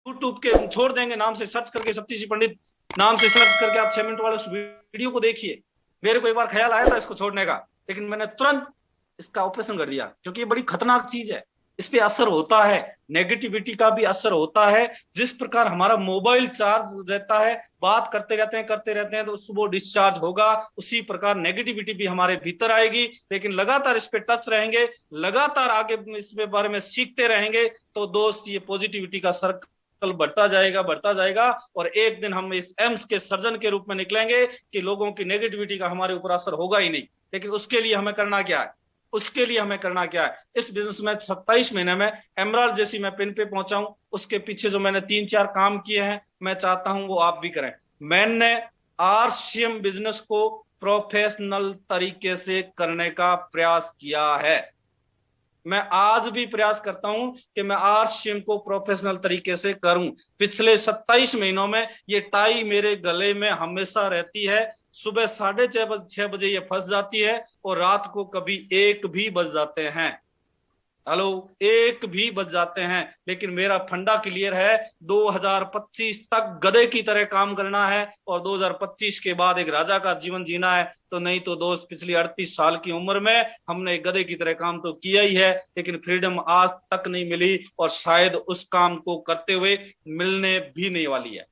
YouTube के छोड़ देंगे, नाम से सर्च करके सतीश पंडित नाम से सर्च करके आप 6 मिनट वाले उस वीडियो को देखिए। मेरे को एक बार ख्याल आया था इसको छोड़ने का, लेकिन मैंने तुरंत इसका ऑपरेशन कर दिया, क्योंकि ये बड़ी खतरनाक चीज है। इस पे असर होता है, नेगेटिविटी का भी असर होता है। जिस प्रकार हमारा मोबाइल चार्ज रहता है, बात करते रहते हैं तो वो डिस्चार्ज होगा, उसी प्रकार नेगेटिविटी भी हमारे भीतर आएगी। लेकिन लगातार इस पे टच रहेंगे, लगातार आगे इस बारे में सीखते रहेंगे, तो दोस्त ये पॉजिटिविटी का सर्कल बढ़ता जाएगा और एक दिन हम इस एम्स के सर्जन के रूप में निकलेंगे कि लोगों की नेगेटिविटी का हमारे ऊपर असर होगा ही नहीं। लेकिन उसके लिए हमें करना क्या है? इस बिजनेस में 27 महीने में एमराल्ड जैसी मैं पिन पे पहुंचा हूं, उसके पीछे जो मैंने 3-4 काम किए हैं, मैं चाहता हूं वो आप भी करें। मैंने आरसीएम बिजनेस को प्रोफेशनल तरीके से करने का प्रयास किया है। मैं आज भी प्रयास करता हूं कि मैं आरसीएम को प्रोफेशनल तरीके से करूं। पिछले 27 महीनों में ये टाई मेरे गले में हमेशा रहती है। सुबह 6:30 बजे ये फंस जाती है और रात को कभी 1 भी बज जाते हैं। हेलो, 1 भी बच जाते हैं। लेकिन मेरा फंडा क्लियर है, 2025 तक गधे की तरह काम करना है और 2025 के बाद एक राजा का जीवन जीना है। तो नहीं तो दोस्त, पिछली 38 साल की उम्र में हमने एक गधे की तरह काम तो किया ही है, लेकिन फ्रीडम आज तक नहीं मिली और शायद उस काम को करते हुए मिलने भी नहीं वाली है।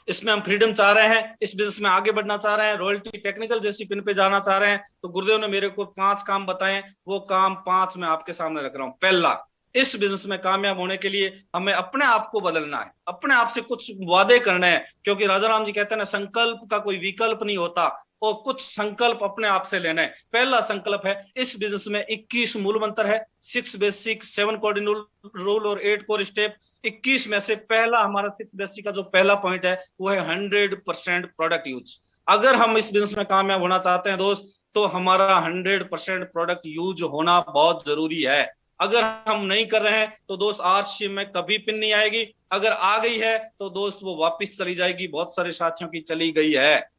इसमें हम फ्रीडम चाह रहे हैं, इस बिजनेस में आगे बढ़ना चाह रहे हैं, रॉयल्टी टेक्निकल जैसी पिन पे जाना चाह रहे हैं। तो गुरुदेव ने मेरे को 5 काम बताए, वो काम 5 मैं आपके सामने रख रहा हूं। पहला, इस बिजनेस में कामयाब होने के लिए हमें अपने आप को बदलना है, अपने आप से कुछ वादे करने हैं। क्योंकि राजा राम जी कहते हैं ना, संकल्प का कोई विकल्प नहीं होता, और कुछ संकल्प अपने आप से लेना है। पहला संकल्प है, इस बिजनेस में 21 मूल मंत्र है, 6 बेसिक, 7 कार्डिनल रूल और 8 कोर स्टेप। 21 में से पहला हमारा 6 बेसिक का जो पहला पॉइंट है वो है 100% प्रोडक्ट यूज। अगर हम इस बिजनेस में कामयाब होना चाहते हैं दोस्त, तो हमारा 100% प्रोडक्ट यूज होना बहुत जरूरी है। अगर हम नहीं कर रहे हैं तो दोस्त आरसीएम में कभी पिन नहीं आएगी। अगर आ गई है तो दोस्त वो वापस चली जाएगी। बहुत सारे साथियों की चली गई है,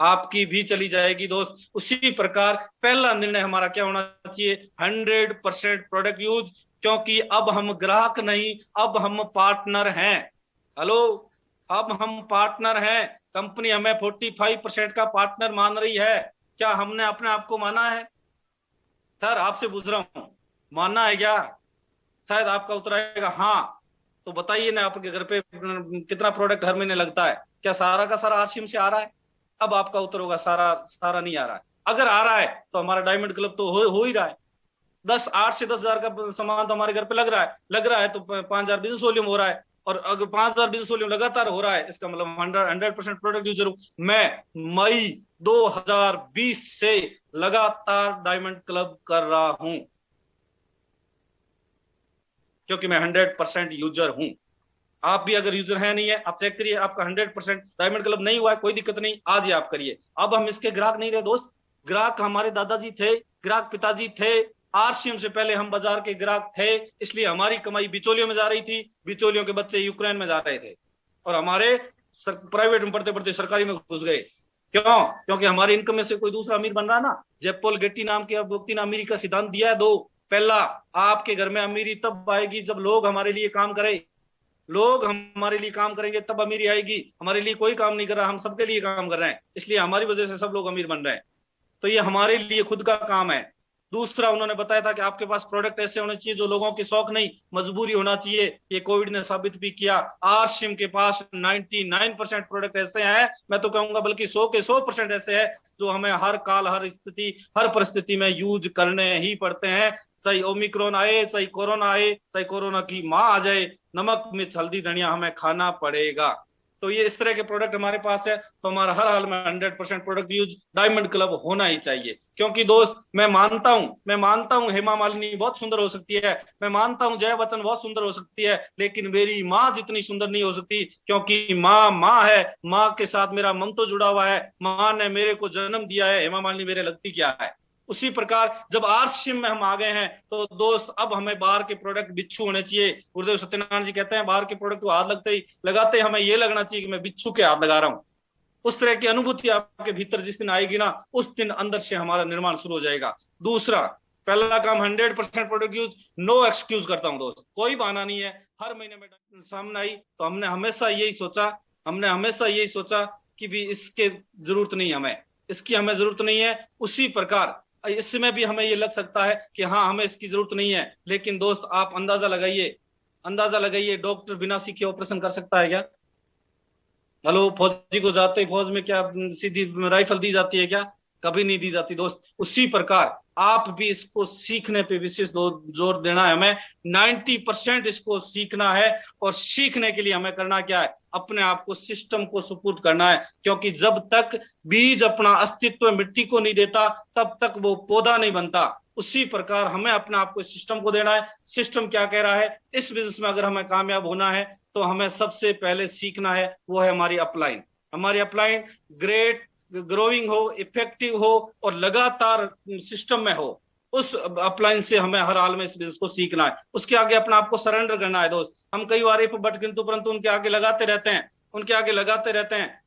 आपकी भी चली जाएगी दोस्त। उसी प्रकार पहला निर्णय हमारा क्या होना चाहिए? 100% प्रोडक्ट यूज। क्योंकि अब हम ग्राहक नहीं, अब हम पार्टनर हैं। हेलो, अब हम पार्टनर हैं। कंपनी हमें 45% का पार्टनर मान रही है। क्या हमने अपने आप को माना है? सर आपसे पूछ रहा हूं, मानना है क्या? शायद आपका उत्तर आएगा हाँ। तो बताइए ना, आपके घर पे कितना प्रोडक्ट हर महीने लगता है? क्या सारा का सारा आरसीएम से आ रहा है? अब आपका उत्तर होगा सारा सारा नहीं आ रहा है। अगर आ रहा है तो हमारा डायमंड क्लब तो हो ही रहा है। 8 से 10 हजार का सामान तो हमारे घर पे लग रहा है तो 5,000 बिजनेस वॉल्यूम हो रहा है। और अगर 5,000 बिजनेस वॉल्यूम लगातार हो रहा है, इसका मतलब 100% प्रोडक्ट यूजर हूं मैं। मई 2020 से लगातार डायमंड क्लब कर रहा हूं, क्योंकि मैं 100% यूजर हूं। आप भी अगर यूजर है नहीं है, आप चेक करिए, आपका 100% डायमंड क्लब नहीं हुआ है, कोई दिक्कत नहीं, आज ही आप करिए। अब हम इसके ग्राहक नहीं रहे दोस्त। ग्राहक हमारे दादाजी थे, ग्राहक पिताजी थे। आरसीएम से पहले हम बाजार के ग्राहक थे, इसलिए हमारी कमाई बिचौलियों में जा रही थी। बिचौलियों के बच्चे यूक्रेन में जा रहे थे और हमारे प्राइवेट में पढ़ते पढ़ते सरकारी में घुस गए। क्यों? क्योंकि हमारे इनकम में से कोई दूसरा अमीर बन रहा है ना। जेपॉल गेटी नाम के व्यक्ति ने अमीरी का सिद्धांत दिया है 2। पहला, आपके घर में अमीरी तब आएगी जब लोग हमारे लिए काम करें। लोग हमारे लिए काम करेंगे तब अमीरी आएगी। हमारे लिए कोई काम नहीं कर रहा, हम सबके लिए काम कर रहे हैं, इसलिए हमारी वजह से सब लोग अमीर बन रहे हैं। तो ये हमारे लिए खुद का काम है। दूसरा, उन्होंने बताया था कि आपके पास प्रोडक्ट ऐसे होने चाहिए जो लोगों की शौक नहीं, मजबूरी होना चाहिए। ये कोविड ने साबित भी किया। आरसीएम के पास 99% प्रोडक्ट ऐसे हैं, मैं तो कहूंगा बल्कि 100 के 100% ऐसे हैं जो हमें हर काल, हर स्थिति, हर परिस्थिति में यूज करने ही पड़ते हैं। चाहे ओमिक्रॉन आए, चाहे कोरोना आए, चाहे कोरोना की माँ आ जाए, नमक मिर्च हल्दी धनिया हमें खाना पड़ेगा। तो ये इस तरह के प्रोडक्ट हमारे पास है, तो हमारा हर हाल में 100% प्रोडक्ट यूज डायमंड क्लब होना ही चाहिए। क्योंकि दोस्त, मैं मानता हूं हेमा मालिनी बहुत सुंदर हो सकती है, मैं मानता हूं जया बच्चन बहुत सुंदर हो सकती है, लेकिन मेरी माँ जितनी सुंदर नहीं हो सकती। क्योंकि माँ है, माँ के साथ मेरा मन तो जुड़ा हुआ है, माँ ने मेरे को जन्म दिया है। हेमा मालिनी मेरे लगती क्या है? उसी प्रकार जब आरसीएम में हम आ गए हैं तो दोस्त, अब हमें बाहर के प्रोडक्ट बिच्छू होने चाहिए। गुरुदेव सत्यनारायण जी कहते हैं, बाहर के प्रोडक्ट को हाथ लगाते हमें ये लगना चाहिए कि मैं बिच्छू के हाथ लगा रहा हूं। उस तरह की अनुभूति आपके भीतर जिस दिन आएगी ना, उस दिन अंदर से हमारा निर्माण शुरू हो जाएगा। दूसरा, पहला काम 100% प्रोडक्ट यूज, नो एक्सक्यूज करता हूं दोस्त, कोई बहाना नहीं है। हर महीने में सामने आई तो हमने हमेशा यही सोचा कि भी इसके जरूरत नहीं, हमें इसकी हमें जरूरत नहीं है। उसी प्रकार इसमें भी हमें ये लग सकता है कि हाँ हमें इसकी जरूरत नहीं है, लेकिन दोस्त आप अंदाजा लगाइए डॉक्टर बिना सीखे ऑपरेशन कर सकता है क्या? हेलो, फौजी को जाते ही फौज में क्या सीधी राइफल दी जाती है क्या? कभी नहीं दी जाती दोस्त। उसी प्रकार आप भी इसको सीखने पे विशेष जोर देना है हमें। 90% इसको सीखना है, और सीखने के लिए हमें करना क्या है, अपने आप को सिस्टम को सुपुर्द करना है। क्योंकि जब तक बीज अपना अस्तित्व मिट्टी को नहीं देता तब तक वो पौधा नहीं बनता। उसी प्रकार हमें अपने आप को सिस्टम को देना है। सिस्टम क्या कह रहा है, इस बिजनेस में अगर हमें कामयाब होना है तो हमें सबसे पहले सीखना है, वो है हमारी अपलाइन। हमारी अपलाइन ग्रेट ग्रोइंग हो, इफेक्टिव हो और लगातार सिस्टम में हो। उस अपलाइन से हमें हर हाल में इस बिजनेस को सीखना है। उसके आगे अपने आप को सरेंडर करना है दोस्त। हम कई बार इफ बट किंतु परंतु उनके आगे लगाते रहते हैं,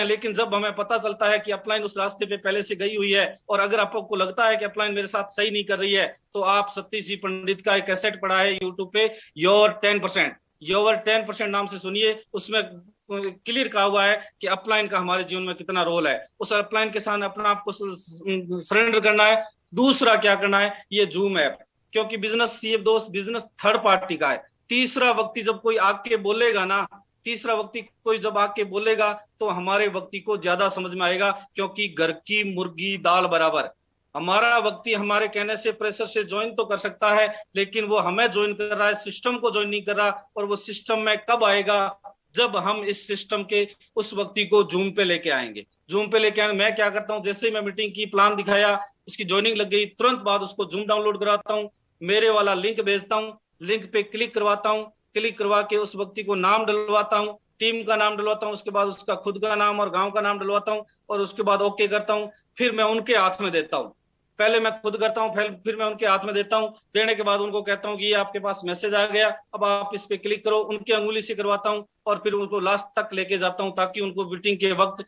लेकिन जब हमें पता चलता है कि अपलाइन उस रास्ते पे पहले से गई हुई है, और अगर आपको लगता है कि अपलाइन मेरे साथ सही नहीं कर रही है, तो आप सतीश जी पंडित का एक कैसेट पढ़ा है यूट्यूब पे, योर 10% नाम से सुनिए। उसमें क्लियर कहा हुआ है कि अपलाइन का हमारे जीवन में कितना रोल है। उस अपलाइन के साथ अपने आप को सरेंडर करना है। दूसरा क्या करना है, ये जूम ऐप, क्योंकि बिजनेस ये दोस्त बिजनेस थर्ड पार्टी का है। तीसरा व्यक्ति जब कोई आके बोलेगा तो हमारे व्यक्ति को ज्यादा समझ में आएगा, क्योंकि घर की मुर्गी दाल बराबर। हमारा व्यक्ति हमारे कहने से प्रेशर से ज्वाइन तो कर सकता है, लेकिन वो हमें ज्वाइन कर रहा है, सिस्टम को ज्वाइन नहीं कर रहा। और वो सिस्टम में कब आएगा, जब हम इस सिस्टम के उस व्यक्ति को जूम पे लेके आएंगे। मैं क्या करता हूं, जैसे ही मैं मीटिंग की प्लान दिखाया, उसकी ज्वाइनिंग लग गई, तुरंत बाद उसको जूम डाउनलोड कराता हूं, मेरे वाला लिंक भेजता हूं, लिंक पे क्लिक करवाता हूं, क्लिक करवा के उस व्यक्ति को नाम डलवाता हूं, टीम का नाम डलवाता हूं, उसके बाद उसका खुद का नाम और गांव का नाम डलवाता हूं, और उसके बाद ओके करता हूं। फिर मैं उनके हाथ में देता हूं, पहले मैं खुद करता हूं, फिर मैं उनके हाथ में देता हूं। देने के बाद उनको कहता हूं कि ये आपके पास मैसेज आ गया, अब आप इस पे क्लिक करो। उनकी अंगुली से करवाता हूं और फिर उनको लास्ट तक लेके जाता हूं, ताकि उनको मीटिंग के वक्त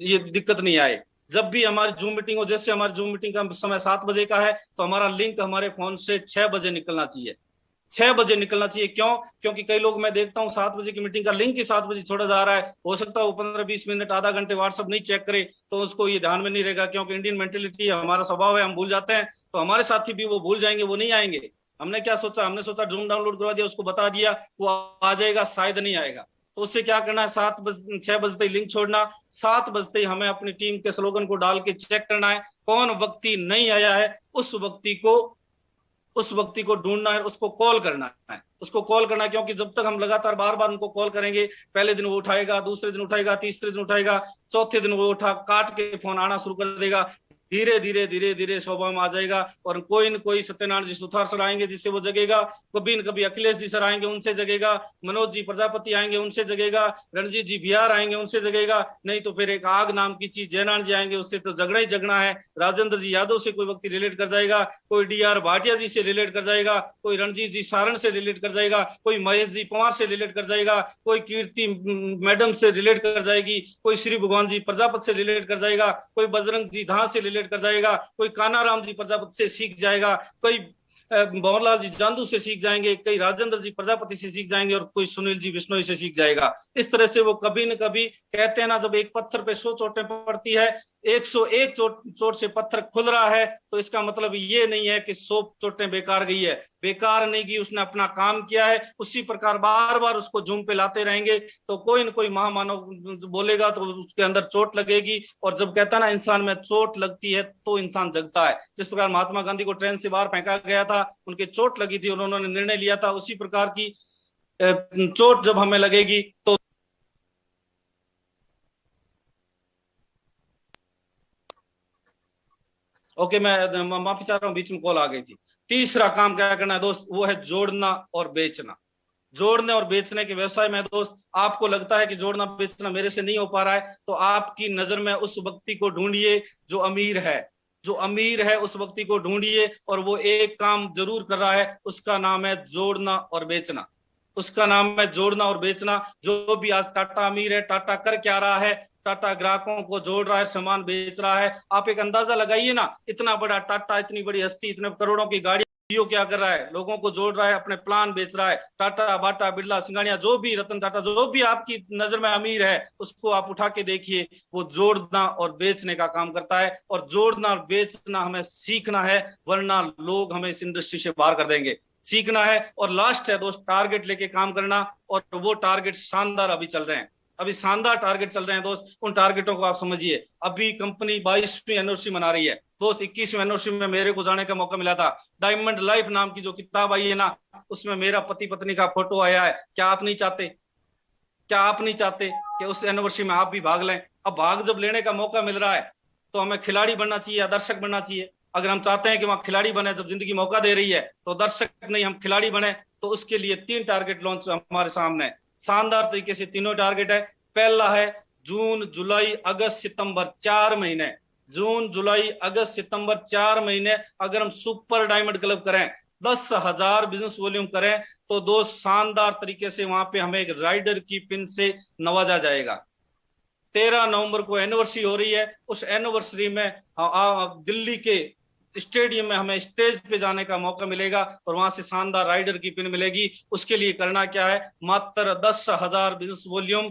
ये दिक्कत नहीं आए। जब भी हमारी जूम मीटिंग हो, जैसे हमारी जूम मीटिंग का समय 7 बजे का है, तो हमारा लिंक हमारे फोन से 6 बजे निकलना चाहिए। 6 बजे निकलना चाहिए। क्यों? क्योंकि कई लोग मैं देखता हूँ 7 बजे की मीटिंग का लिंक ही 7 बजे छोड़ा जा रहा है। हो सकता है वो 15-20 मिनट आधा घंटे व्हाट्सएप नहीं चेक करे, तो उसको ये ध्यान में नहीं रहेगा, क्योंकि इंडियन मेंटेलिटी है, हमारा स्वभाव है, हम भूल जाते हैं। तो हमारे साथी भी वो भूल जाएंगे, वो नहीं आएंगे। हमने क्या सोचा, हमने सोचा जूम डाउनलोड करवा दिया, उसको बता दिया, वो आ जाएगा, शायद नहीं आएगा। तो उससे क्या करना है, 6 बजते ही लिंक छोड़ना, 7 बजते ही हमें अपनी टीम के स्लोगन को डाल के चेक करना है कौन व्यक्ति नहीं आया है। उस व्यक्ति को ढूंढना है, उसको कॉल करना है, क्योंकि जब तक हम लगातार बार बार उनको कॉल करेंगे, पहले दिन वो उठाएगा, दूसरे दिन उठाएगा, तीसरे दिन उठाएगा, चौथे दिन वो काट के फोन आना शुरू कर देगा। धीरे धीरे शोभा में आ जाएगा, और कोई न कोई सत्यनारायण जी सुथार सर आएंगे जिससे वो जगेगा, कभी न कभी अखिलेश जी सर आएंगे, उनसे जगेगा, मनोज जी प्रजापति आएंगे, उनसे जगेगा, रणजीत जी बिहार आएंगे, उनसे जगेगा। नहीं तो फिर एक आग नाम की चीज जयनारायण जी आएंगे, उससे तो जगना ही जगना है। राजेंद्र जी यादव से कोई व्यक्ति रिलेट कर जाएगा, कोई DR भाटिया जी से रिलेट कर जाएगा, कोई रणजीत जी सारण से रिलेट कर जाएगा, कोई महेश जी पवार से रिलेट कर जाएगा, कोई कीर्ति मैडम से रिलेट कर जाएगी, कोई श्री भगवान जी प्रजापति से रिलेट कर जाएगा, कोई बजरंग जी धां से रिलेट कर जाएगा, कोई कानाराम जी प्रजापति से सीख जाएगा, कोई भंवरलाल जी जांदू से सीख जाएंगे, कई राजेंद्र जी प्रजापति से सीख जाएंगे, और कोई सुनील जी बिश्नोई से सीख जाएगा। इस तरह से वो कभी न कभी, कहते हैं ना, जब एक पत्थर पे 100 चोटें पड़ती है, 101 चोट से पत्थर खुल रहा है, तो इसका मतलब ये नहीं है कि 100 चोटें बेकार गई है, बेकार नहीं गई, उसने अपना काम किया है। उसी प्रकार बार बार उसको जूम पे लाते रहेंगे, तो कोई न कोई महामानव बोलेगा तो उसके अंदर चोट लगेगी। और जब कहता है ना, इंसान में चोट लगती है तो इंसान जगता है। जिस प्रकार महात्मा गांधी को ट्रेन से बाहर फेंका गया था, उनके चोट लगी थी, उन्होंने निर्णय लिया था, उसी प्रकार की चोट जब हमें लगेगी तो ओके, मैं माफी चाह रहा हूँ, बीच में कॉल आ गई थी। तीसरा काम क्या करना है दोस्त, वो है जोड़ना और बेचना। जोड़ने और बेचने के व्यवसाय में दोस्त, आपको लगता है कि जोड़ना बेचना मेरे से नहीं हो पा रहा है, तो आपकी नजर में उस व्यक्ति को ढूंढिए जो अमीर है, उस व्यक्ति को ढूंढिए, और वो एक काम जरूर कर रहा है, उसका नाम है जोड़ना और बेचना। उसका नाम है जोड़ना और बेचना। जो भी आज टाटा अमीर है, टाटा कर क्या रहा है, टाटा ग्राहकों को जोड़ रहा है, सामान बेच रहा है। आप एक अंदाजा लगाइए ना, इतना बड़ा टाटा, इतनी बड़ी हस्ती, इतने करोड़ों की गाड़ी, जियो क्या कर रहा है, लोगों को जोड़ रहा है, अपने प्लान बेच रहा है। टाटा, बाटा, बिरला, सिंघानिया, जो भी रतन टाटा, जो भी आपकी नजर में अमीर है, उसको आप उठा के देखिए, वो जोड़ना और बेचने का काम करता है। और जोड़ना और बेचना हमें सीखना है, वरना लोग हमें इस इंडस्ट्री से बाहर कर देंगे। सीखना है। और लास्ट है दोस्त, टारगेट लेके काम करना। और वो टारगेट शानदार अभी चल रहे हैं, अभी शानदार टारगेट चल रहे हैं दोस्त। उन टारगेटों को आप समझिए। अभी कंपनी 22वीं एनिवर्सरी मना रही है दोस्त। 21वीं एनिवर्सरी में मेरे को जाने का मौका मिला था। डायमंड लाइफ नाम की जो किताब आई है ना, उसमें मेरा पति पत्नी का फोटो आया है। क्या आप नहीं चाहते, क्या आप नहीं चाहते कि उस एनिवर्सरी में आप भी भाग लें? अब भाग जब लेने का मौका मिल रहा है, तो हमें खिलाड़ी बनना चाहिए या दर्शक बनना चाहिए? अगर हम चाहते हैं कि वहां खिलाड़ी बने, जब जिंदगी मौका दे रही है, तो दर्शक नहीं, हम खिलाड़ी बने। तो उसके लिए 3 टारगेट लॉन्च हमारे सामने, शानदार तरीके से तीनों टारगेट है। पहला है जून, जुलाई, अगस्त, सितंबर, 4 महीने। जून, जुलाई, अगस्त, सितंबर, 4 महीने अगर हम सुपर डायमंड क्लब करें, 10,000 बिजनेस वॉल्यूम करें, तो दो शानदार तरीके से वहां पे हमें एक राइडर की पिन से नवाजा जाएगा। 13 नवंबर को एनिवर्सरी हो रही है। उस एनिवर्सरी में दिल्ली के स्टेडियम में हमें स्टेज पे जाने का मौका मिलेगा और वहां से शानदार राइडर की पिन मिलेगी। उसके लिए करना क्या है, मात्र 10,000 बिजनेस वॉल्यूम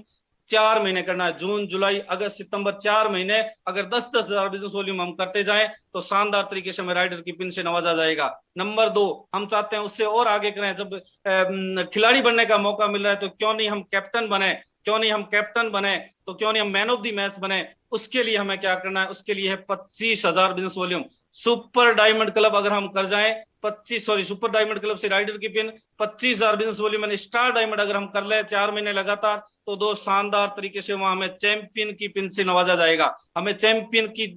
4 महीने करना है। जून, जुलाई, अगस्त, सितंबर, 4 महीने अगर 10-10,000 बिजनेस वॉल्यूम हम करते जाएं, तो शानदार तरीके से हमें राइडर की पिन से नवाजा जाएगा। नंबर 2, हम चाहते हैं उससे और आगे करें। जब खिलाड़ी बनने का मौका मिल रहा है, तो क्यों नहीं हम कैप्टन बने, क्यों नहीं हम कैप्टन बने, तो क्यों नहीं हम मैन ऑफ द मैच बने? उसके लिए हमें क्या करना है, उसके लिए है 25,000 business volume. Super diamond club अगर हम कर जाएं, सुपर डायमंड क्लब से राइडर की pin 25,000 business volume. Star diamond अगर हम कर ले 4 महीने लगातार, तो दो शानदार तरीके से वहां हमें चैंपियन की पिन से नवाजा जाएगा। हमें चैंपियन की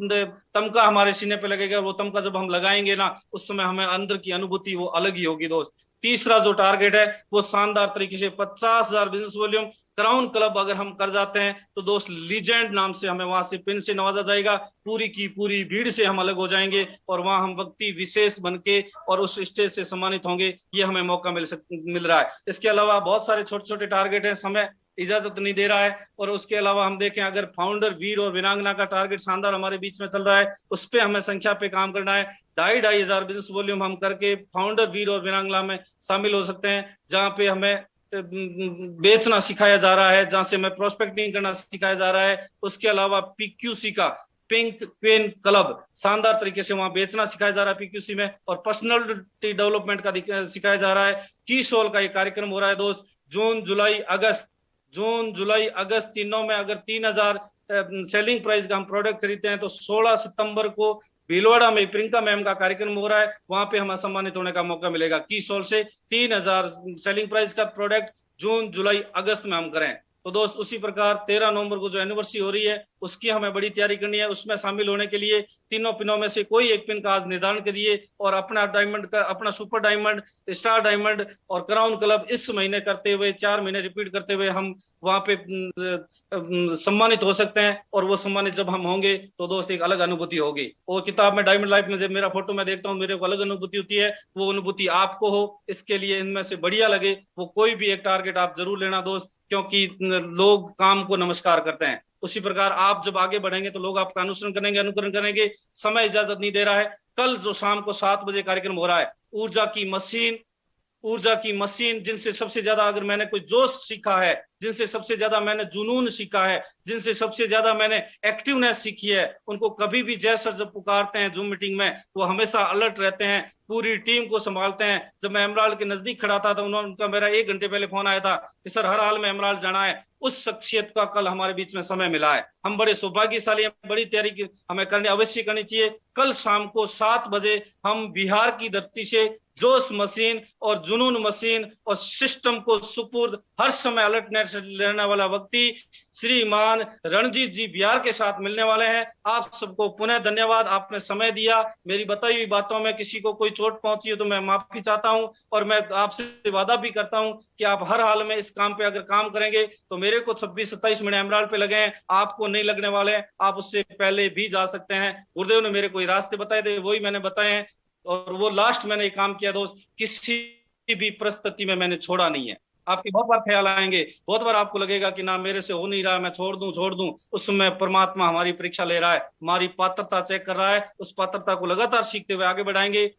तमका हमारे सीने पे लगेगा। वो तमका जब हम लगाएंगे ना, उस समय हमें अंदर की अनुभूति वो अलग ही होगी दोस्त। तीसरा जो टारगेट है, वो शानदार तरीके से 50,000 बिजनेस वॉल्यूम क्राउन क्लब अगर हम कर जाते हैं, तो दोस्त लीजेंड नाम से हमें वहां से पिन से नवाजा जाएगा। पूरी की पूरी भीड़ से हम अलग हो जाएंगे और वहां हम व्यक्ति विशेष बन के और उस स्टेज से सम्मानित होंगे। ये हमें मौका मिल रहा है। इसके अलावा बहुत सारे छोटे छोटे टारगेट हैं, समय इजाजत नहीं दे रहा है। और उसके अलावा हम देखें, अगर फाउंडर, वीर और वीरांगना का टारगेट शानदार हमारे बीच में चल रहा है, उस पर हमें संख्या पे काम करना है। 2,500 बिजनेस वॉल्यूम हम करके फाउंडर, वीर और वीरांगना में शामिल हो सकते हैं, जहां पे हमें बेचना सिखाया जा रहा है, जहां से हमें प्रोस्पेक्टिंग करना सिखाया जा रहा है। उसके अलावा पीक्यूसी का पिंक पेन क्लब, शानदार तरीके से वहां बेचना सिखाया जा रहा है पीक्यूसी में, और पर्सनालिटी डेवलपमेंट का सिखाया जा रहा है। की सोल का एक कार्यक्रम हो रहा है दोस्त, जून, जुलाई, अगस्त तीनों में अगर 3,000 सेलिंग प्राइस का हम प्रोडक्ट खरीदते हैं, तो 16 सितंबर को भीलवाड़ा में प्रियंका मैम का कार्यक्रम हो रहा है। वहां पे हमें सम्मानित होने का मौका मिलेगा। की सोल से 3,000 सेलिंग प्राइस का प्रोडक्ट जून, जुलाई, अगस्त में हम करें। तो दोस्त उसी प्रकार 13 नवंबर को जो एनिवर्सरी हो रही है, उसकी हमें बड़ी तैयारी करनी है। उसमें शामिल होने के लिए तीनों पिनों में से कोई एक पिन का आज निर्धारण करिए और अपना डायमंड का, अपना सुपर डायमंड, स्टार डायमंड और क्राउन क्लब इस महीने करते हुए 4 महीने रिपीट करते हुए हम वहां पे सम्मानित हो सकते हैं। और वो सम्मानित जब हम होंगे, तो दोस्त एक अलग अनुभूति होगी। और किताब में डायमंड लाइफ में जब मेरा फोटो मैं देखता हूँ, मेरे को अलग अनुभूति होती है। वो अनुभूति आपको हो, इसके लिए इनमें से बढ़िया लगे वो कोई भी एक टारगेट आप जरूर लेना दोस्त, क्योंकि लोग काम को नमस्कार करते हैं। उसी प्रकार आप जब आगे बढ़ेंगे, तो लोग आपका अनुसरण करेंगे, अनुकरण करेंगे। समय इजाजत नहीं दे रहा है। कल जो शाम को 7 बजे कार्यक्रम हो रहा है, ऊर्जा की मशीन, जिनसे सबसे ज्यादा अगर मैंने कोई जोश सीखा है, जिनसे सबसे ज्यादा मैंने जुनून सीखा है, जिनसे सबसे ज्यादा मैंने एक्टिवनेस सीखी है, उनको कभी भी जय सर जब पुकारते हैं जूम मीटिंग में, वो हमेशा अलर्ट रहते हैं, पूरी टीम को संभालते हैं। जब मैं एमराल्ड के नजदीक खड़ा था, तो उनका मेरा 1 घंटे पहले फोन आया था कि सर हर हाल में एमराल्ड जाना है। उस शख्सियत का कल हमारे बीच में समय मिला है। हम बड़े सौभाग्यशाली हैं, बड़ी तैयारी हमें अवश्य करनी चाहिए। कल शाम को 7 बजे हम बिहार की धरती से जोश मशीन और जुनून मशीन और सिस्टम को सुपुर्द हर समय अलर्टनेस लेने वाला व्यक्ति श्रीमान रणजीत जी बिहार के साथ मिलने वाले हैं। आप सबको पुनः धन्यवाद, आपने समय दिया। मेरी बताई हुई बातों में किसी को कोई चोट पहुंची हो तो मैं माफी चाहता हूं, और मैं आपसे वादा भी करता हूं कि आप हर हाल में इस काम पे अगर काम करेंगे, तो मेरे को 26-27 महीने एमराल्ड पे लगे हैं, आपको नहीं लगने वाले हैं। आप उससे पहले भी जा सकते हैं। गुरुदेव ने मेरे कोई रास्ते बताए थे, वही मैंने बताए हैं, और वो लास्ट मैंने ये काम किया दोस्त, किसी भी परिस्थिति में मैंने छोड़ा नहीं है। आपके बहुत बार ख्याल आएंगे, बहुत बार आपको लगेगा कि ना मेरे से हो नहीं रहा, मैं छोड़ दूं। उस समय परमात्मा हमारी परीक्षा ले रहा है, हमारी पात्रता चेक कर रहा है, उस पात्रता को लगातार सीखते हुए आगे बढ़ाएंगे।